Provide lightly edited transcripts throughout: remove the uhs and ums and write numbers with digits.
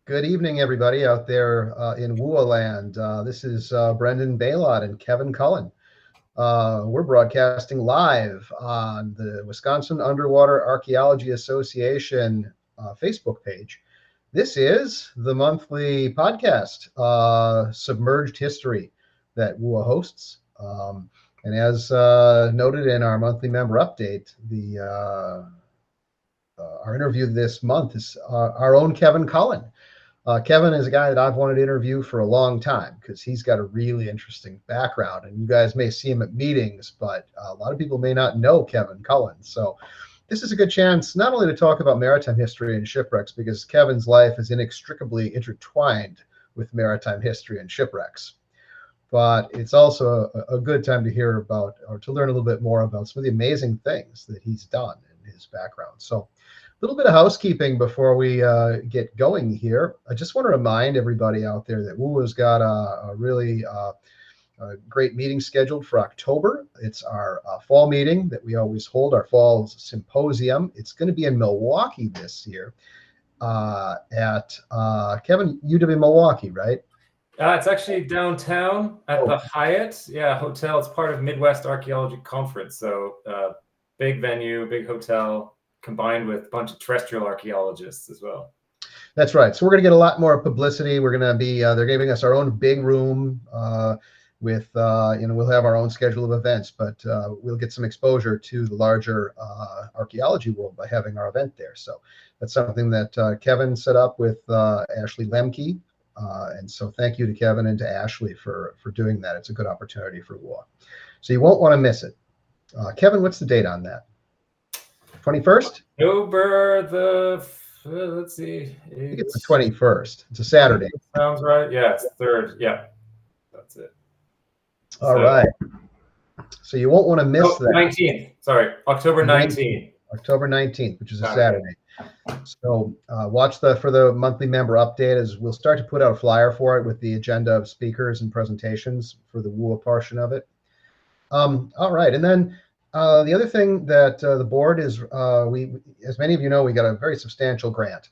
Good evening, everybody out there in WUAA land. This is Brendan Baylott and Kevin Cullen. We're broadcasting live on the Wisconsin Underwater Archeology Association Facebook page. This is the monthly podcast, Submerged History, that WUAA hosts. And as noted in our monthly member update, our interview this month is our own Kevin Cullen. Kevin is a guy that I've wanted to interview for a long time because he's got a really interesting background, and you guys may see him at meetings, but a lot of people may not know Kevin Cullen. So this is a good chance not only to talk about maritime history and shipwrecks, because Kevin's life is inextricably intertwined with maritime history and shipwrecks, but it's also a good time to hear about, or to learn a little bit more about some of the amazing things that he's done in his background. So a little bit of housekeeping before we get going here. I just want to remind everybody out there that WUA's got a really great meeting scheduled for October. It's our fall meeting that we always hold, our fall symposium. It's going to be in Milwaukee this year at Kevin, UW Milwaukee, right? It's actually downtown at the Hyatt Hotel. It's part of Midwest Archaeology Conference. So big venue, big hotel, combined with a bunch of terrestrial archaeologists as well. That's right. So we're going to get a lot more publicity. We're going to be, they're giving us our own big room with, we'll have our own schedule of events, but we'll get some exposure to the larger archaeology world by having our event there. So that's something that Kevin set up with Ashley Lemke. And so thank you to Kevin and to Ashley for doing that. It's a good opportunity for WUAA. So you won't want to miss it. Kevin, what's the date on that? 21st? October let's see. I think it's the 21st. It's a Saturday. Sounds right. Yeah, it's 3rd. Yeah, that's it. All right. So you won't want to miss that. 19th. Sorry, October 19th. October 19th, which is a Saturday. So watch for the monthly member update, as we'll start to put out a flyer for it with the agenda of speakers and presentations for the WUAA portion of it. All right. And then the other thing that the board is, as many of you know, we got a very substantial grant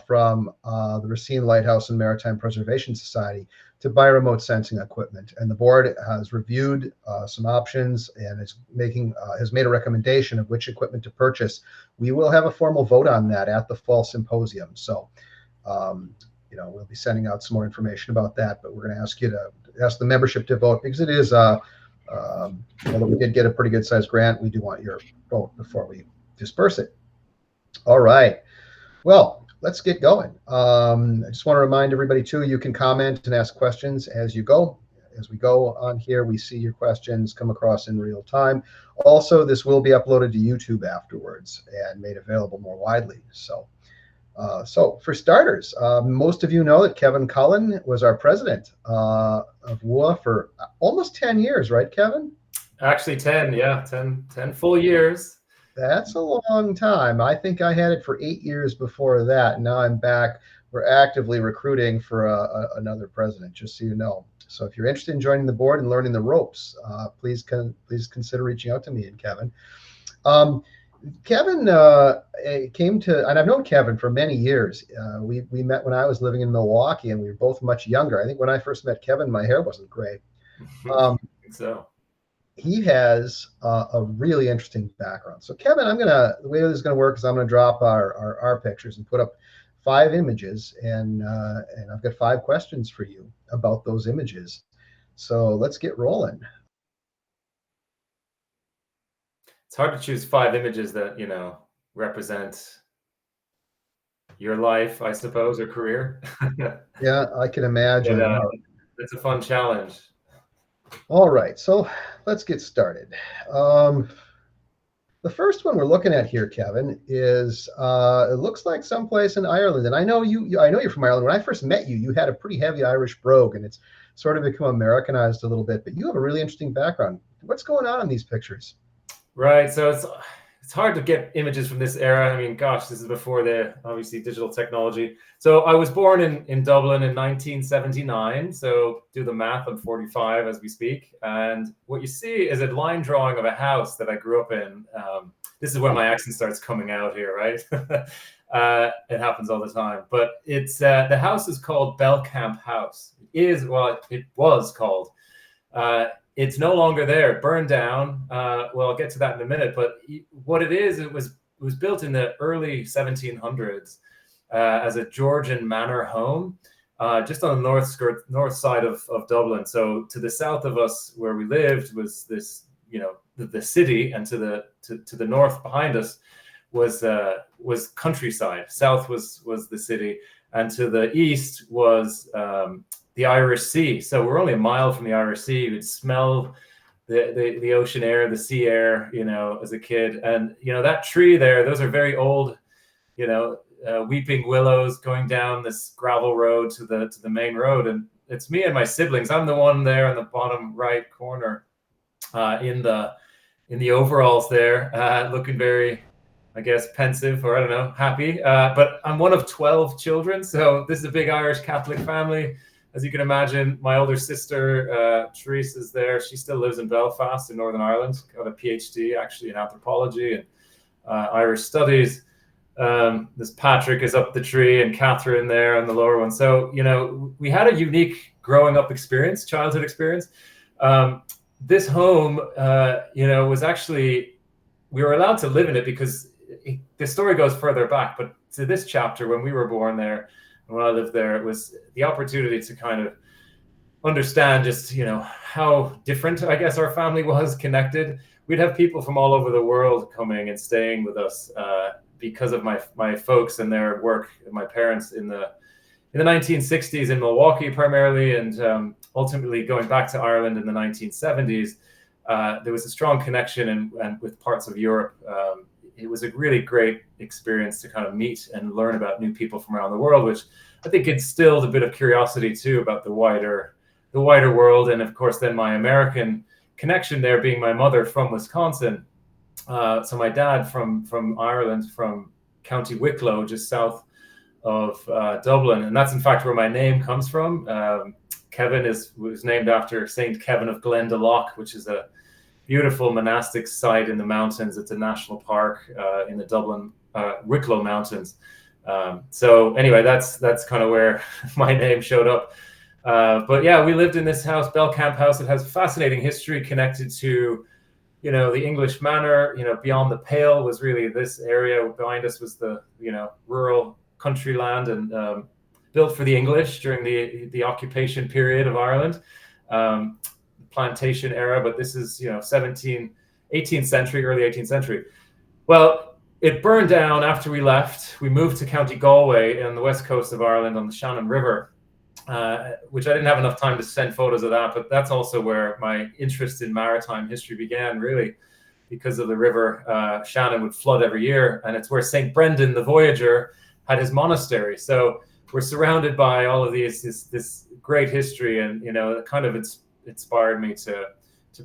from the Racine Lighthouse and Maritime Preservation Society to buy remote sensing equipment. And the board has reviewed some options and has made a recommendation of which equipment to purchase. We will have a formal vote on that at the fall symposium. So, we'll be sending out some more information about that, but we're going to ask the membership to vote, because it is, although we did get a pretty good sized grant, we do want your vote before we disperse it. All right. Well, let's get going. I just want to remind everybody too, you can comment and ask questions as you go. As we go on here, we see your questions come across in real time. Also, this will be uploaded to YouTube afterwards and made available more widely. So for starters, most of you know that Kevin Cullen was our president of WUAA for almost 10 years, right, Kevin? Actually 10, yeah, 10 full years. That's a long time. I think I had it for 8 years before that. Now I'm back. We're actively recruiting for another president, just so you know. So if you're interested in joining the board and learning the ropes, please consider reaching out to me and Kevin. Kevin came to, and I've known Kevin for many years. We met when I was living in Milwaukee, and we were both much younger. I think when I first met Kevin, my hair wasn't gray. So he has a really interesting background. So Kevin, the way this is going to work is I'm going to drop our pictures and put up 5 images, and I've got 5 questions for you about those images. So let's get rolling. It's hard to choose 5 images that, represent your life, I suppose, or career. Yeah, I can imagine. It's a fun challenge. All right, so let's get started. The first one we're looking at here, Kevin, is it looks like someplace in Ireland. And I know you're from Ireland. When I first met you, you had a pretty heavy Irish brogue, and it's sort of become Americanized a little bit. But you have a really interesting background. What's going on in these pictures? Right. So it's hard to get images from this era. I mean, gosh, this is before the obviously digital technology. So I was born in Dublin in 1979. So do the math, I'm 45 as we speak. And what you see is a line drawing of a house that I grew up in. This is where my accent starts coming out here, right? It happens all the time. But it's the house is called Belcamp House. It was called. It's no longer there. It burned down. Well, I'll get to that in a minute. But what it is, it was built in the early 1700s as a Georgian manor home, just on the north side of Dublin. So to the south of us, where we lived, was this, the city, and to the north behind us was countryside. South was the city, and to the east was the Irish Sea. So we're only a mile from the Irish Sea. You'd smell the ocean air, the sea air, as a kid. And that tree there, those are very old, weeping willows going down this gravel road to the main road. And it's me and my siblings. I'm the one there in the bottom right corner, in the overalls there, looking very, I guess, pensive, or I don't know, happy. But I'm one of 12 children. So this is a big Irish Catholic family. As you can imagine, my older sister, Therese, is there. She still lives in Belfast in Northern Ireland, got a PhD actually in anthropology and Irish studies. This Patrick is up the tree, and Catherine there on the lower one. So, we had a unique growing up experience, childhood experience. This home, was actually, we were allowed to live in it because the story goes further back. But to this chapter, when we were born there, and when I lived there, it was the opportunity to kind of understand just, how different, I guess, our family was connected. We'd have people from all over the world coming and staying with us because of my folks and their work, my parents in the 1960s in Milwaukee primarily, and ultimately going back to Ireland in the 1970s. There was a strong connection and with parts of Europe. It was a really great experience to kind of meet and learn about new people from around the world, which I think instilled a bit of curiosity too about the wider world. And of course, then my American connection there, being my mother from Wisconsin. So my dad from Ireland, from County Wicklow, just south of Dublin, and that's in fact where my name comes from. Kevin was named after Saint Kevin of Glendalough, which is a beautiful monastic site in the mountains. It's a national park in the Dublin Wicklow Mountains. So anyway, that's kind of where my name showed up. But yeah, we lived in this house, Belcamp House. It has fascinating history connected to, the English manor. Beyond the Pale was really this area. Behind us was the, rural country land, and built for the English during the occupation period of Ireland. Plantation era, but this is 18th century, early 18th century. Well, it burned down after we left. We moved to County Galway on the west coast of Ireland on the Shannon River, which I didn't have enough time to send photos of that, but that's also where my interest in maritime history began, really, because of the river. Shannon would flood every year, and it's where St. Brendan the Voyager had his monastery. So we're surrounded by all of this great history, and it kind of inspired me to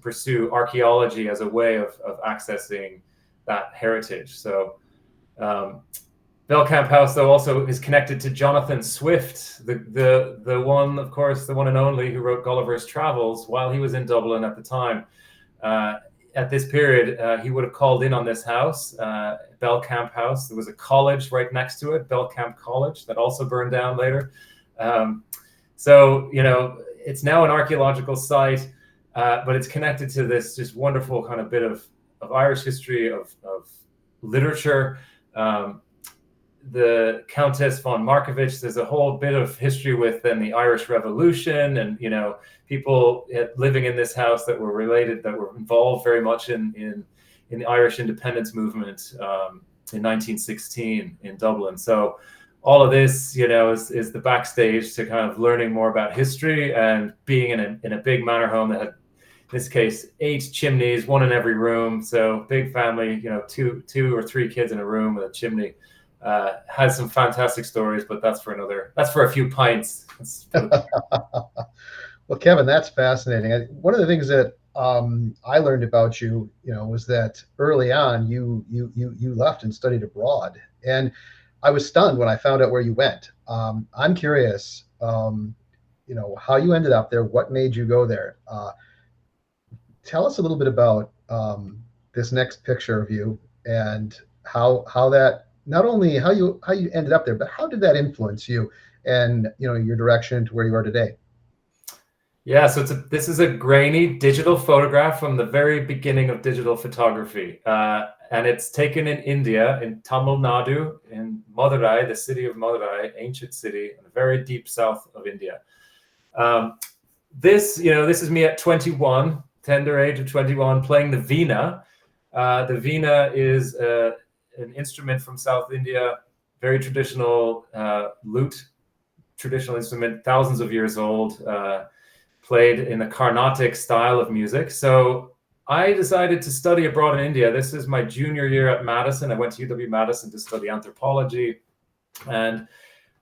pursue archaeology as a way of accessing that heritage. So Belcamp House, though, also is connected to Jonathan Swift, the one, of course, the one and only, who wrote Gulliver's Travels while he was in Dublin at the time. At this period, he would have called in on this house, Belcamp House. There was a college right next to it, Belcamp College, that also burned down later. So, it's now an archaeological site, but it's connected to this just wonderful kind of bit of Irish history, of literature. The Countess von Markovich, there's a whole bit of history with then the Irish Revolution, and people living in this house that were related, that were involved very much in the Irish independence movement in 1916 in Dublin. So all of this, is the backstage to kind of learning more about history, and being in a big manor home that had, in this case, 8 chimneys, one in every room. So big family, two or three kids in a room with a chimney. Has some fantastic stories, but that's for a few pints. Well, Kevin, that's fascinating. One of the things that I learned about you, was that early on you left and studied abroad, and I was stunned when I found out where you went. I'm curious, how you ended up there. What made you go there? Tell us a little bit about this next picture of you. and how that, not only how you ended up there, but how did that influence you and your direction to where you are today? Yeah, so this is a grainy digital photograph from the very beginning of digital photography. And it's taken in India, in Tamil Nadu, in Madurai, the city of Madurai, ancient city, in the very deep south of India. This is me at 21, tender age of 21, playing the veena. The veena is an instrument from South India, very traditional lute, traditional instrument, thousands of years old, played in the Carnatic style of music. So I decided to study abroad in India. This is my junior year at Madison. I went to UW-Madison to study anthropology and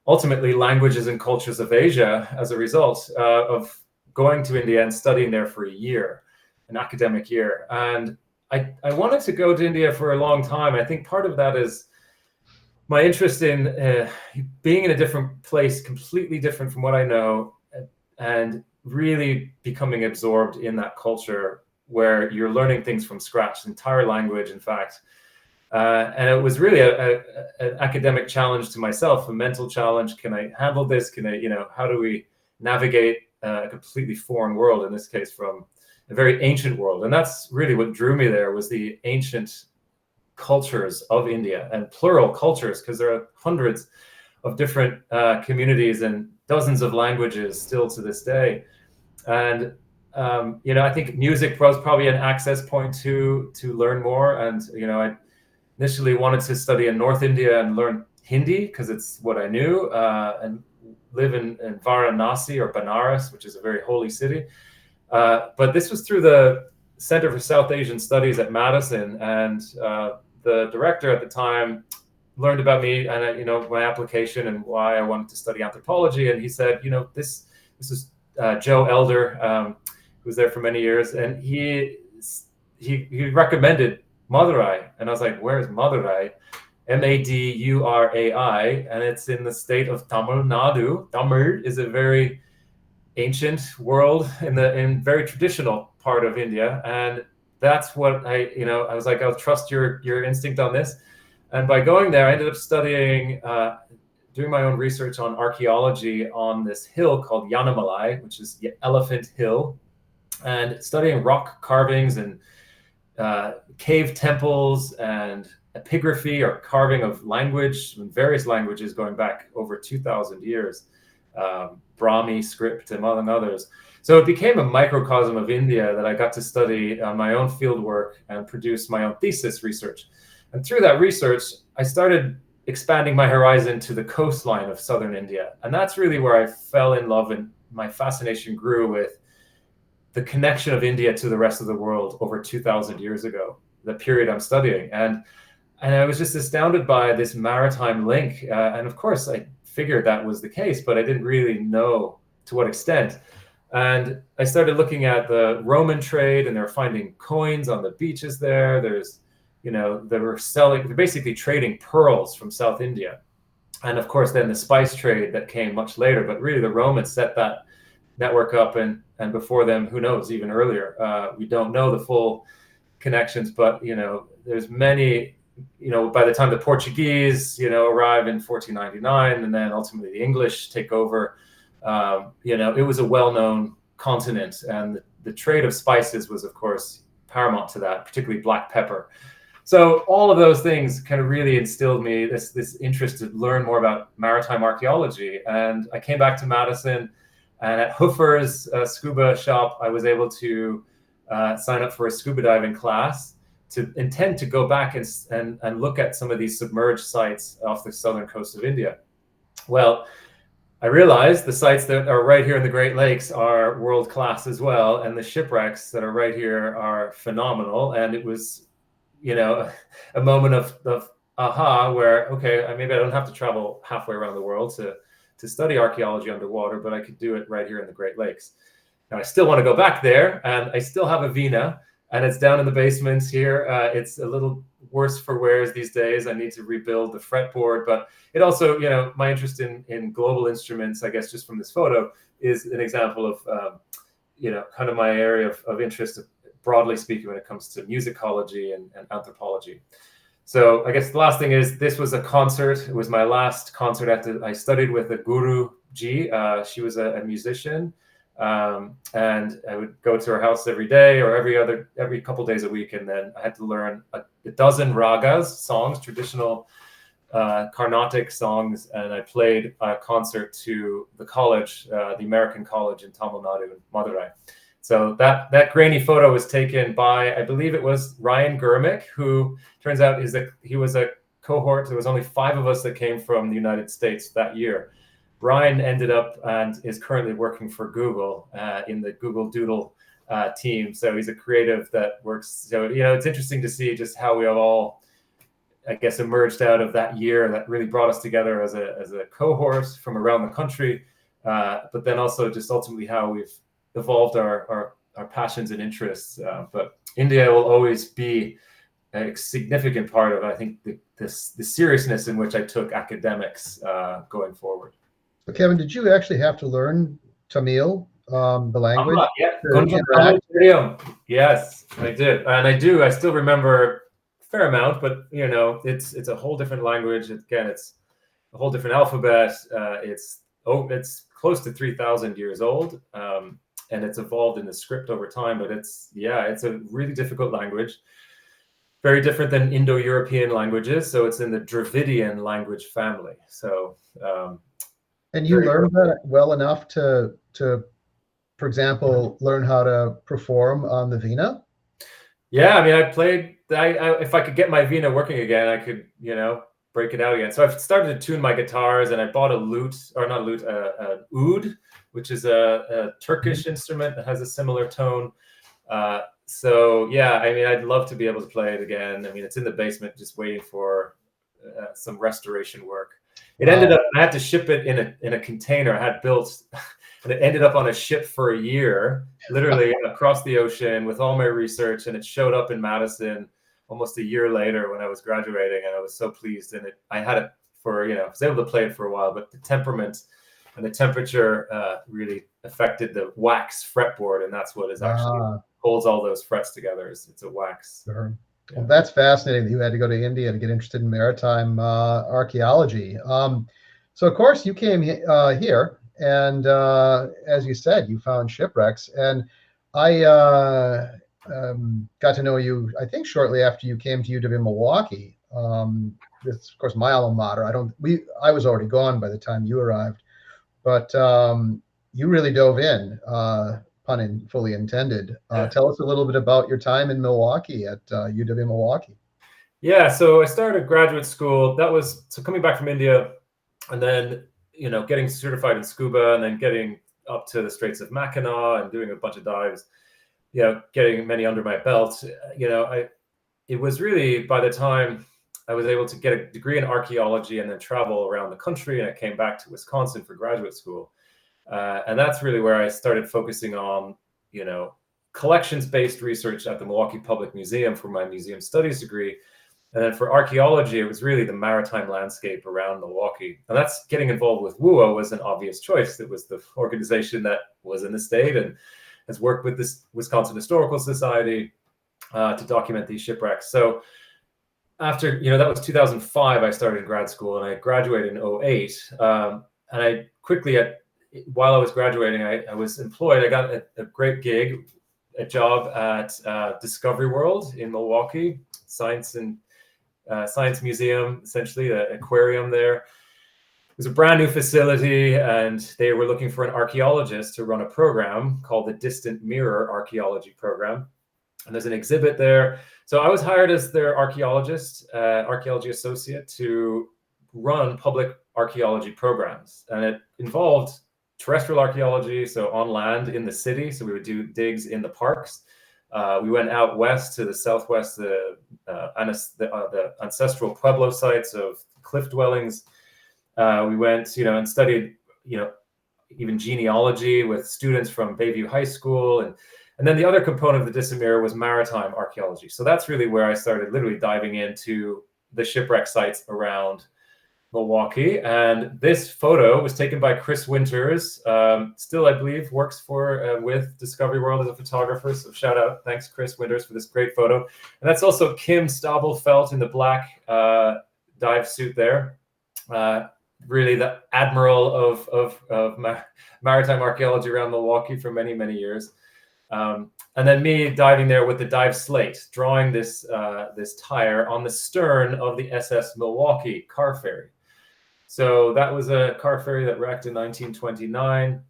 ultimately languages and cultures of Asia as a result of going to India and studying there for a year, an academic year. And I wanted to go to India for a long time. I think part of that is my interest in being in a different place, completely different from what I know, and really becoming absorbed in that culture where you're learning things from scratch, entire language, in fact. And it was really an academic challenge to myself, a mental challenge. Can I handle this? Can I, how do we navigate a completely foreign world, in this case, from a very ancient world? And that's really what drew me there, was the ancient cultures of India, and plural cultures, because there are hundreds of different communities and dozens of languages still to this day. And I think music was probably an access point to learn more. And I initially wanted to study in North India and learn Hindi because it's what I knew, and live in Varanasi or Banaras, which is a very holy city. But this was through the Center for South Asian Studies at Madison, and the director at the time learned about me and my application and why I wanted to study anthropology. And he said, this is Joe Elder, who was there for many years, and he recommended Madurai, and I was like, "Where is Madurai?" Madurai, and it's in the state of Tamil Nadu. Tamil is a very ancient world in very traditional part of India, and that's what I was like, I'll trust your instinct on this. And by going there, I ended up studying, doing my own research on archaeology on this hill called Yanamalai, which is the Elephant Hill, and studying rock carvings and cave temples and epigraphy, or carving of language, various languages going back over 2,000 years, Brahmi script, among others. So it became a microcosm of India that I got to study on my own field work and produce my own thesis research. And through that research, I started expanding my horizon to the coastline of southern India. And that's really where I fell in love, and my fascination grew with the connection of India to the rest of the world over 2,000 years ago, the period I'm studying. And I was just astounded by this maritime link. And of course, I figured that was the case, but I didn't really know to what extent. And I started looking at the Roman trade, and they're finding coins on the beaches there. There's, they're basically trading pearls from South India. And of course, then the spice trade that came much later, but really the Romans set that network up, and before them, who knows, even earlier. We don't know the full connections, but, there's many, by the time the Portuguese, arrive in 1499, and then ultimately the English take over, it was a well-known continent, and the trade of spices was, of course, paramount to that, particularly black pepper. So all of those things kind of really instilled me this interest to learn more about maritime archaeology. And I came back to Madison, and at Hoofer's scuba shop, I was able to sign up for a scuba diving class to intend to go back and look at some of these submerged sites off the southern coast of India. Well, I realized the sites that are right here in the Great Lakes are world-class as well, and the shipwrecks that are right here are phenomenal. And it was, a moment of aha, where, okay, maybe I don't have to travel halfway around the world to study archaeology underwater, but I could do it right here in the Great Lakes. Now, I still want to go back there, and I still have a veena, and it's down in the basement here. It's a little worse for wears these days. I need to rebuild the fretboard, but it also, my interest in global instruments, I guess, just from this photo, is an example of, kind of my area of interest, broadly speaking, when it comes to musicology and anthropology. So I guess the last thing is, this was a concert. It was my last concert I studied with a guru ji. She was a musician, and I would go to her house every day or every couple days a week, and then I had to learn a dozen ragas, songs, traditional Carnatic songs, and I played a concert to the college, the American college in Tamil Nadu in Madurai. So that grainy photo was taken by, I believe it was Ryan Gurmick, who turns out he was a cohort. There was only 5 of us that came from the United States that year. Ryan ended up and is currently working for Google in the Google Doodle team. So he's a creative that works. So, it's interesting to see just how we have all, I guess, emerged out of that year that really brought us together as a cohort from around the country. But then also just ultimately how we've evolved our passions and interests. But India will always be a significant part of, I think, the seriousness in which I took academics going forward. So Kevin, did you actually have to learn Tamil, the language? Yes, I did. And I still remember a fair amount, but it's a whole different language. Again, it's a whole different alphabet. It's close to 3,000 years old. And it's evolved in the script over time, but it's a really difficult language, very different than Indo-European languages. So it's in the Dravidian language family. So, and you learned that well enough to, for example, learn how to perform on the Veena? Yeah, I mean, I played. If I could get my Veena working again, I could, break it out again. So I've started to tune my guitars, and I bought a lute, or not lute, oud, which is a Turkish instrument that has a similar tone. So yeah, I mean, I'd love to be able to play it again. I mean, it's in the basement, just waiting for some restoration work. It ended up, I had to ship it in a container I had built, and it ended up on a ship for a year, literally across the ocean with all my research, and it showed up in Madison almost a year later when I was graduating, and I was so pleased. And I had it for, I was able to play it for a while, but the temperament and the temperature really affected the wax fretboard, and that's what is actually holds all those frets together. It's a wax. Sure. Yeah. Well, that's fascinating that you had to go to India to get interested in maritime archaeology. So, of course, you came here, and as you said, you found shipwrecks. And I got to know you, I think, shortly after you came to UW-Milwaukee. It's, of course, my alma mater. I was already gone by the time you arrived, but you really dove in. Pun fully intended. Tell us a little bit about your time in Milwaukee at UW-Milwaukee. Yeah, so I started graduate school. Coming back from India, and then getting certified in scuba, and then getting up to the Straits of Mackinac and doing a bunch of dives. Getting many under my belt. It was really, by the time I was able to get a degree in archaeology and then travel around the country, and I came back to Wisconsin for graduate school. And that's really where I started focusing on, collections-based research at the Milwaukee Public Museum for my museum studies degree. And then for archaeology, it was really the maritime landscape around Milwaukee. And that's getting involved with WUAA was an obvious choice. It was the organization that was in the state and has worked with this Wisconsin Historical Society to document these shipwrecks. So after, that was 2005, I started grad school, and I graduated in 2008. And I quickly, while I was graduating, I was employed. I got a great gig, a job at Discovery World in Milwaukee, Science Museum, essentially, the aquarium there. It was a brand new facility, and they were looking for an archaeologist to run a program called the Distant Mirror Archaeology Program. And there's an exhibit there. So I was hired as their archaeology associate to run public archaeology programs. And it involved terrestrial archaeology, so on land in the city. So we would do digs in the parks. We went out west to the southwest, the ancestral Pueblo sites of cliff dwellings. We went, and studied, even genealogy with students from Bayview High School. And then the other component of the Distant Mirror was maritime archaeology. So that's really where I started literally diving into the shipwreck sites around Milwaukee. And this photo was taken by Chris Winters, still, I believe, works for with Discovery World as a photographer. So shout out. Thanks, Chris Winters, for this great photo. And that's also Kim Stabelfelt in the black dive suit there. Really the admiral of maritime archaeology around Milwaukee for many, many years. And then me diving there with the dive slate, drawing this tire on the stern of the SS Milwaukee car ferry. So that was a car ferry that wrecked in 1929,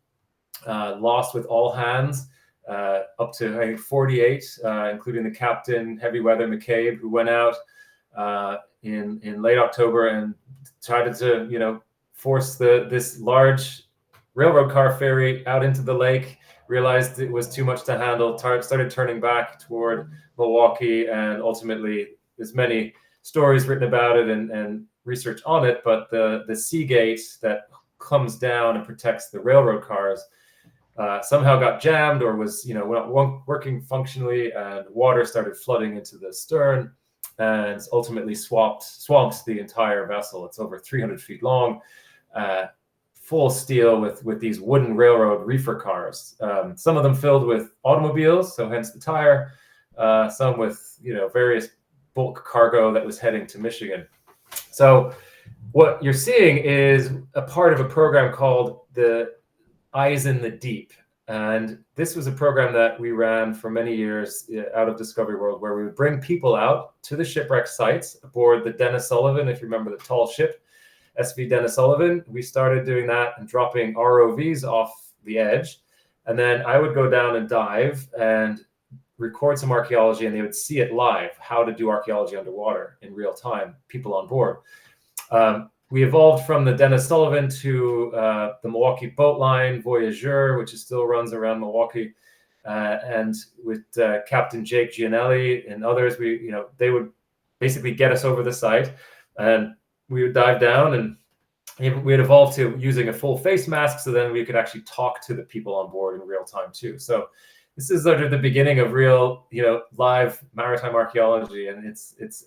lost with all hands, up to, I think, 48, including the captain, heavy weather McCabe, who went out in late October and tried to, force this large railroad car ferry out into the lake, realized it was too much to handle, started turning back toward Milwaukee, and ultimately there's many stories written about it and research on it, but the sea gate that comes down and protects the railroad cars somehow got jammed or was not working functionally, and water started flooding into the stern and ultimately swamped the entire vessel. It's over 300 feet long, full steel with these wooden railroad reefer cars, some of them filled with automobiles, so hence the tire, some with various bulk cargo that was heading to Michigan. So what you're seeing is a part of a program called the Eyes in the Deep. And this was a program that we ran for many years out of Discovery World, where we would bring people out to the shipwreck sites aboard the Dennis Sullivan, if you remember the tall ship, SV Dennis Sullivan. We started doing that and dropping ROVs off the edge. And then I would go down and dive and record some archaeology, and they would see it live, how to do archaeology underwater in real time, people on board. We evolved from the Dennis Sullivan to the Milwaukee boat line, Voyageur, which still runs around Milwaukee. And with Captain Jake Gianelli and others, they would basically get us over the site, and we would dive down, and we had evolved to using a full face mask, so then we could actually talk to the people on board in real time too. So this is sort of the beginning of real, live maritime archaeology, and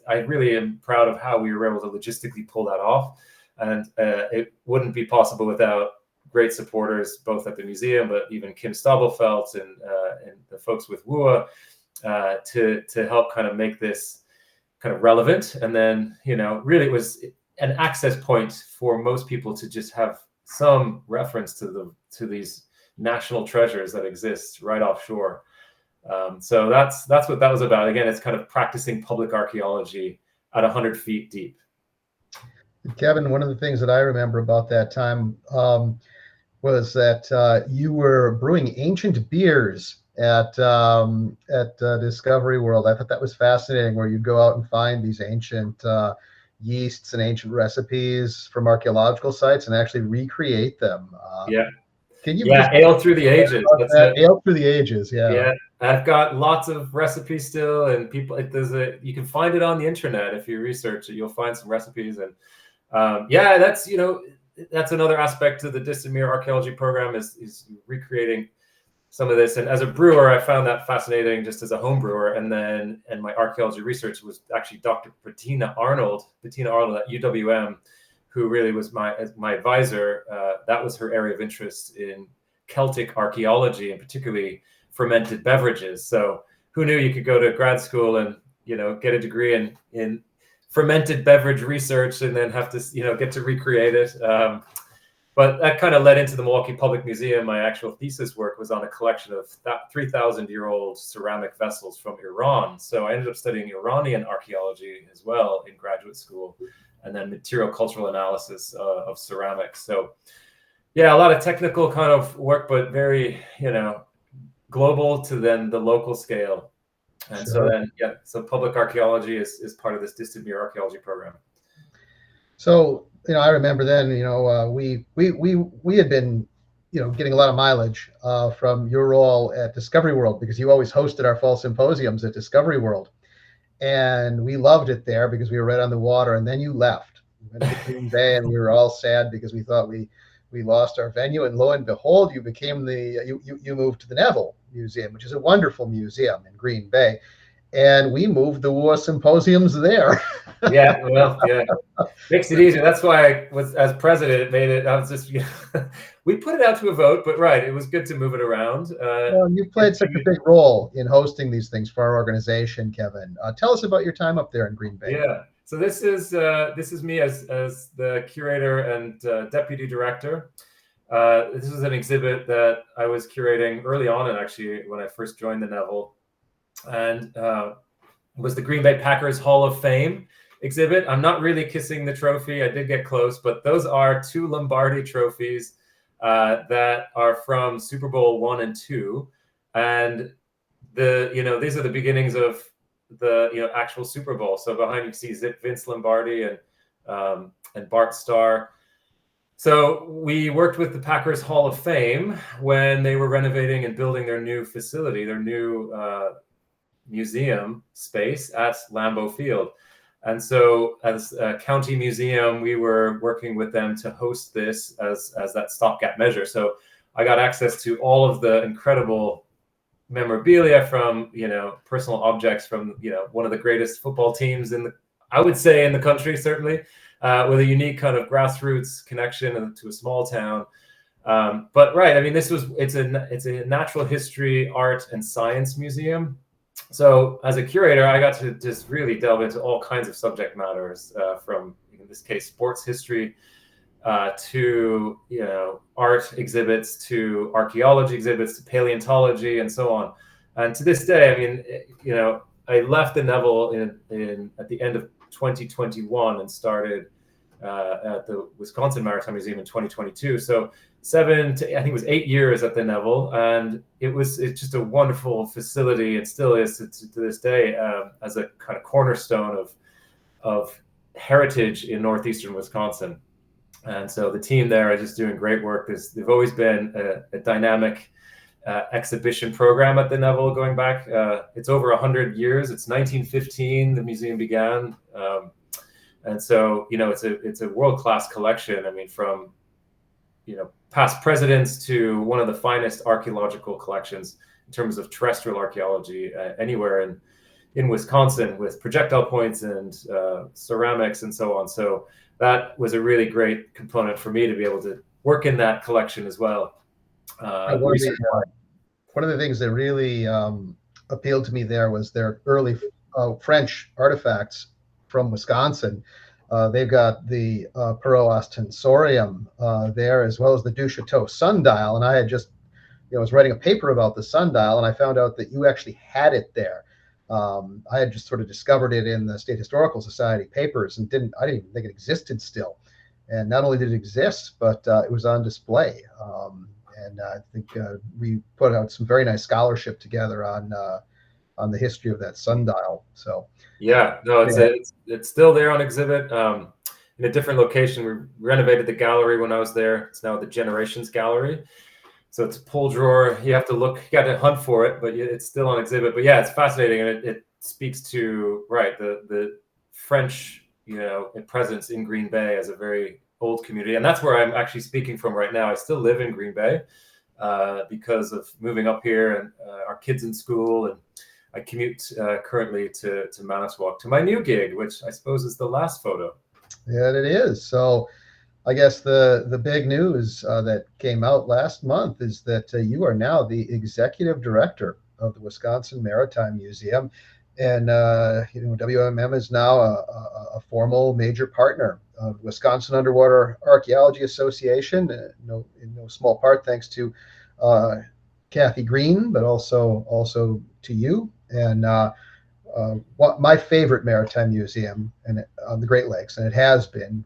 I really am proud of how we were able to logistically pull that off, and it wouldn't be possible without great supporters both at the museum, but even Kim Stabelfelt and the folks with WUAA to help kind of make this kind of relevant. And then really it was an access point for most people to just have some reference to these national treasures that exist right offshore. So that's what that was about. Again, it's kind of practicing public archaeology at 100 feet deep. Kevin, one of the things that I remember about that time was that you were brewing ancient beers at Discovery World. I thought that was fascinating, where you go out and find these ancient yeasts and ancient recipes from archaeological sites and actually recreate them. Can you ale through the ages? Ale through the ages, yeah. I've got lots of recipes still, and people. You can find it on the internet if you research it. You'll find some recipes, and that's another aspect to the Distant Mirror Archaeology program is recreating some of this. And as a brewer, I found that fascinating just as a home brewer. And my archaeology research was actually Dr. Bettina Arnold at UWM, who really was my advisor. That was her area of interest in Celtic archaeology, and particularly fermented beverages. So who knew you could go to grad school and get a degree in fermented beverage research and then have to get to recreate it. But that kind of led into the Milwaukee Public Museum. My actual thesis work was on a collection of 3,000-year-old ceramic vessels from Iran. So I ended up studying Iranian archaeology as well in graduate school, and then material cultural analysis of ceramics. So yeah, a lot of technical kind of work, but very, global to then the local scale. And sure. So public archaeology is part of this Distant Mirror Archaeology program. So, I remember then, we had been, getting a lot of mileage from your role at Discovery World, because you always hosted our fall symposiums at Discovery World. And we loved it there because we were right on the water. And then you left. We went to Green Bay, and we were all sad because we thought we lost our venue. And lo and behold, you became you moved to the Neville Museum, which is a wonderful museum in Green Bay. and we moved the WUAA symposiums there. Yeah, well, yeah, makes it easier. That's why I was, as president, it made it. I was just, we put it out to a vote, but right, it was good to move it around. Well, you played such a big role in hosting these things for our organization, Kevin. Tell us about your time up there in Green Bay. Yeah, so this is me as the curator and deputy director. This was an exhibit that I was curating early on, and actually when I first joined the Neville, and was the Green Bay Packers Hall of Fame exhibit. I'm not really kissing the trophy. I did get close, but those are 2 Lombardi trophies that are from Super Bowl 1 and 2, and these are the beginnings of the actual Super Bowl. So behind you see Vince Lombardi and Bart Starr. So we worked with the Packers Hall of Fame when they were renovating and building their new facility, their new museum space at Lambeau Field. And so as a county museum, we were working with them to host this as that stopgap measure. So I got access to all of the incredible memorabilia from, personal objects from, one of the greatest football teams I would say in the country, certainly, with a unique kind of grassroots connection to a small town. But right, I mean, it's a natural history, art, and science museum. So as a curator, I got to just really delve into all kinds of subject matters, from, in this case, sports history, to art exhibits, to archaeology exhibits, to paleontology, and so on. And to this day, I mean, I left the Neville at the end of 2021 and started at the Wisconsin Maritime Museum in 2022. So 8 years at the Neville, and it's just a wonderful facility, and still is to this day, as a kind of cornerstone of heritage in northeastern Wisconsin. And so the team there are just doing great work. They've always been a dynamic exhibition program at the Neville going back. It's over 100 years. It's 1915 the museum began. And so, it's a world-class collection. I mean, from, past presidents to one of the finest archaeological collections in terms of terrestrial archaeology anywhere in Wisconsin, with projectile points and ceramics and so on. So that was a really great component for me to be able to work in that collection as well. One of the things that really appealed to me there was their early French artifacts from Wisconsin. They've got the Perot Ostensorium there, as well as the Du Chateau sundial. And I had just, was writing a paper about the sundial, and I found out that you actually had it there. I had just sort of discovered it in the State Historical Society papers, and I didn't even think it existed still. And not only did it exist, but it was on display. And I think we put out some very nice scholarship together on the history of that sundial. So yeah, no, it's still there on exhibit in a different location. We renovated the gallery when I was there. It's now the Generations Gallery. So it's a pull drawer. You have to look, you got to hunt for it, but it's still on exhibit. But yeah, it's fascinating, and it speaks to the French presence in Green Bay as a very old community, and that's where I'm actually speaking from right now. I still live in Green Bay because of moving up here and our kids in school, and I commute currently to Manitowoc to my new gig, which I suppose is the last photo. Yeah, it is. So I guess the big news that came out last month is that you are now the executive director of the Wisconsin Maritime Museum, and WMM is now a formal major partner of Wisconsin Underwater Archeology Association. In no small part thanks to Kathy Green, but also to you. And my favorite maritime museum on the Great Lakes, and it has been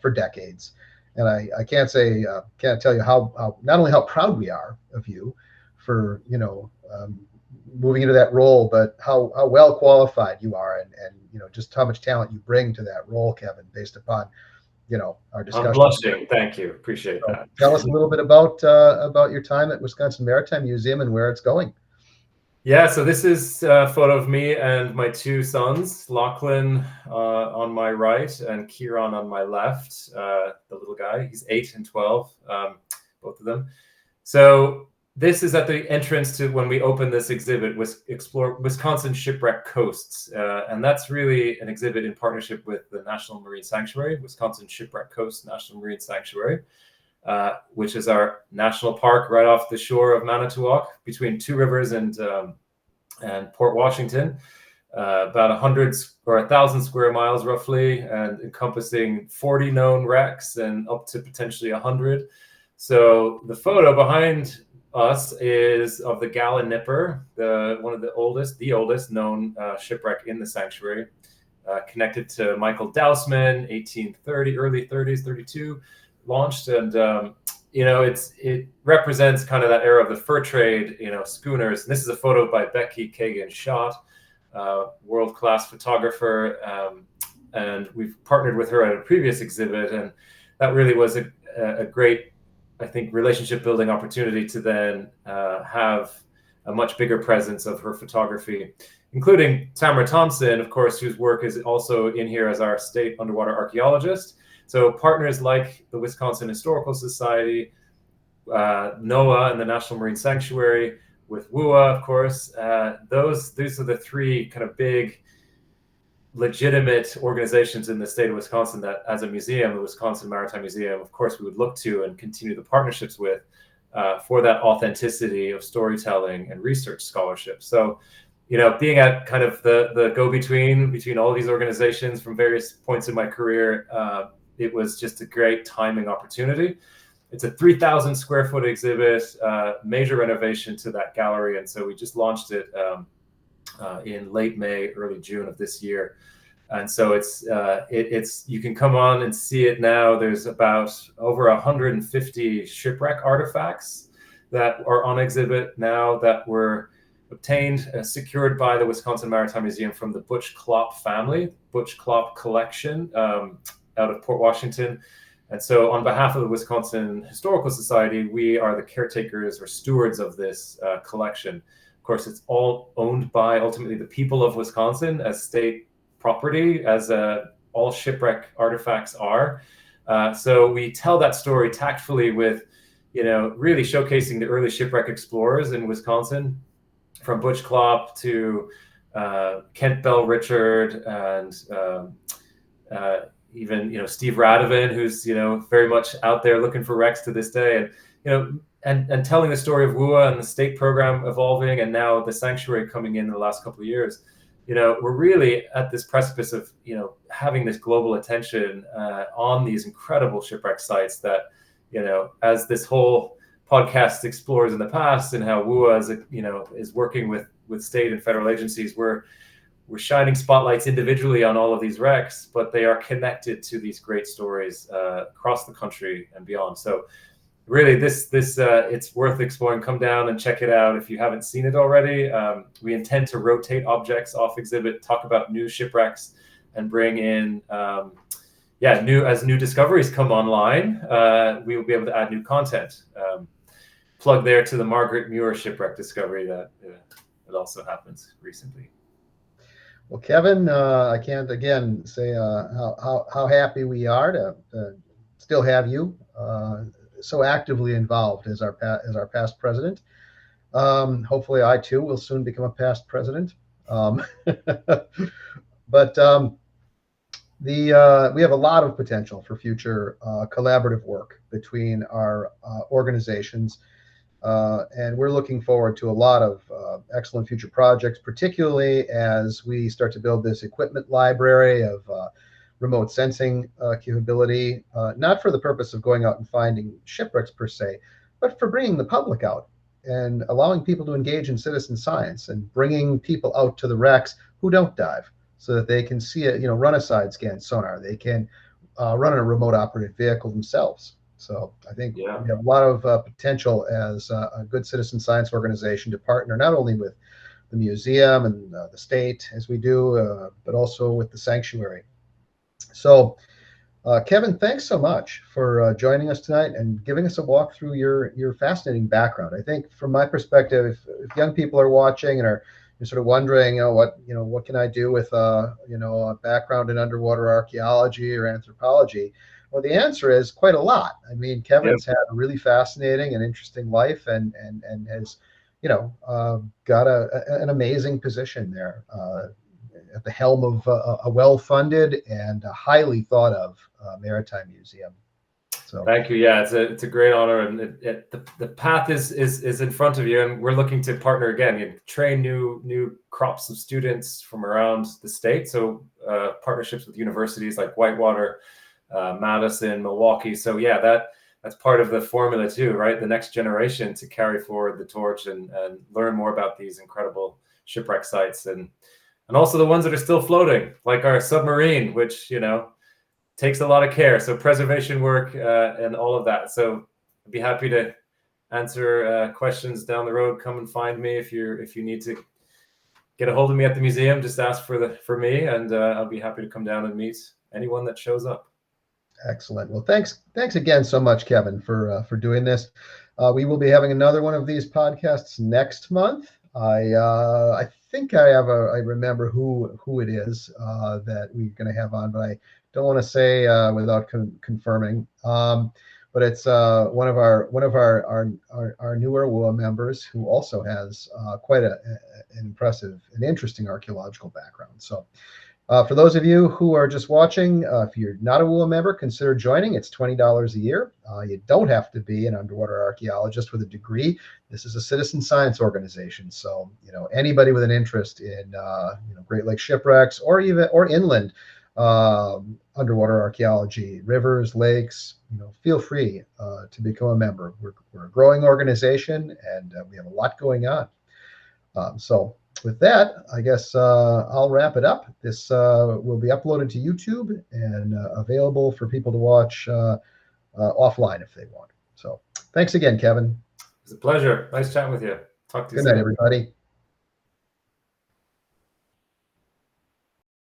for decades. And I can't tell you how not only how proud we are of you for moving into that role, but how well qualified you are, and just how much talent you bring to that role, Kevin, based upon our discussion. I'm blushing. Thank you. Appreciate that. Tell us a little bit about your time at Wisconsin Maritime Museum and where it's going. Yeah, so this is a photo of me and my 2 sons, Lachlan on my right and Kieran on my left, the little guy. He's 8 and 12, both of them. So this is at the entrance to when we open this exhibit, explore Wisconsin shipwreck coasts, and that's really an exhibit in partnership with the National Marine Sanctuary, Wisconsin Shipwreck Coast National Marine Sanctuary, which is our national park right off the shore of Manitowoc, between two rivers and Port Washington. About 100 or 1,000 square miles roughly, and encompassing 40 known wrecks and up to potentially 100. So the photo behind us is of the Gala Nipper, one of the oldest known shipwreck in the sanctuary, connected to Michael Dousman, 1830, early 30s, 32, launched. And it represents kind of that era of the fur trade, schooners. And this is a photo by Becky Kagan Schott, world-class photographer, and we've partnered with her at a previous exhibit, and that really was a great, I think, relationship building opportunity to then have a much bigger presence of her photography, including Tamara Thompson, of course, whose work is also in here as our state underwater archaeologist. So partners like the Wisconsin Historical Society, NOAA and the National Marine Sanctuary, with WUAA, of course, these are the three kind of big, legitimate organizations in the state of Wisconsin that, as a museum, the Wisconsin Maritime Museum, of course, we would look to and continue the partnerships with for that authenticity of storytelling and research scholarship. So, being at kind of the go-between all these organizations from various points in my career, it was just a great timing opportunity. It's a 3,000 square foot exhibit, major renovation to that gallery. And so we just launched it in late May, early June of this year. And so it's you can come on and see it now. There's about over 150 shipwreck artifacts that are on exhibit now that were obtained, secured by the Wisconsin Maritime Museum from the Butch Klopp family, Butch Klopp collection out of Port Washington. And so on behalf of the Wisconsin Historical Society, we are the caretakers or stewards of this collection. Of course, it's all owned by ultimately the people of Wisconsin as state property, as all shipwreck artifacts are. So we tell that story tactfully with, really showcasing the early shipwreck explorers in Wisconsin, from Butch Klopp to Kent Bell Richard and even Steve Radovan, who's very much out there looking for wrecks to this day, and telling the story of WUAA and the state program evolving, and now the sanctuary coming in the last couple of years. We're really at this precipice of having this global attention on these incredible shipwreck sites that as this whole podcast explores in the past, and how WUAA is working with state and federal agencies, we're shining spotlights individually on all of these wrecks, but they are connected to these great stories across the country and beyond. So really, this it's worth exploring. Come down and check it out if you haven't seen it already. We intend to rotate objects off exhibit, talk about new shipwrecks, and bring in new discoveries come online. We will be able to add new content. Plug there to the Margaret Muir shipwreck discovery that also happens recently. Well, Kevin, I can't again say how happy we are to still have you so actively involved as our past president. Hopefully, I too will soon become a past president. But we have a lot of potential for future collaborative work between our organizations. And we're looking forward to a lot of excellent future projects, particularly as we start to build this equipment library of remote sensing capability, not for the purpose of going out and finding shipwrecks per se, but for bringing the public out and allowing people to engage in citizen science and bringing people out to the wrecks who don't dive so that they can see it, run a side scan sonar. They can run a remote operated vehicle themselves. So I think we have a lot of potential as a good citizen science organization to partner not only with the museum and the state as we do, but also with the sanctuary. So Kevin, thanks so much for joining us tonight and giving us a walk through your fascinating background. I think from my perspective, if young people are watching and are sort of wondering, what can I do with a background in underwater archaeology or anthropology, Well, the answer is quite a lot. I mean, Kevin's had a really fascinating and interesting life, and has, got an amazing position there at the helm of a well-funded and a highly thought of maritime museum. So thank you. Yeah, it's a great honor, and the path is in front of you, and we're looking to partner again and train new crops of students from around the state. So partnerships with universities like Whitewater, Madison, Milwaukee. So yeah, that's part of the formula too, right? The next generation to carry forward the torch and learn more about these incredible shipwreck sites, and also the ones that are still floating, like our submarine, which takes a lot of care. So preservation work and all of that. So I'd be happy to answer questions down the road. Come and find me if you need to get a hold of me at the museum. Just ask for me, and I'll be happy to come down and meet anyone that shows up. Excellent. Well, thanks again so much, Kevin, for doing this. We will be having another one of these podcasts next month. I think I remember who it is that we're going to have on, but I don't want to say without confirming. But it's one of our newer WUAA members who also has quite an impressive and interesting archaeological background. So. For those of you who are just watching, if you're not a WUAA member, consider joining. It's $20 a year. You don't have to be an underwater archaeologist with a degree. This is a citizen science organization, so anybody with an interest in Great Lakes shipwrecks or inland underwater archaeology, rivers, lakes, feel free to become a member. We're a growing organization, and we have a lot going on. So with that, I guess I'll wrap it up. This will be uploaded to YouTube and available for people to watch offline if they want. So thanks again, Kevin. It's a pleasure. Nice chatting with you. Talk to you soon. Good night, everybody.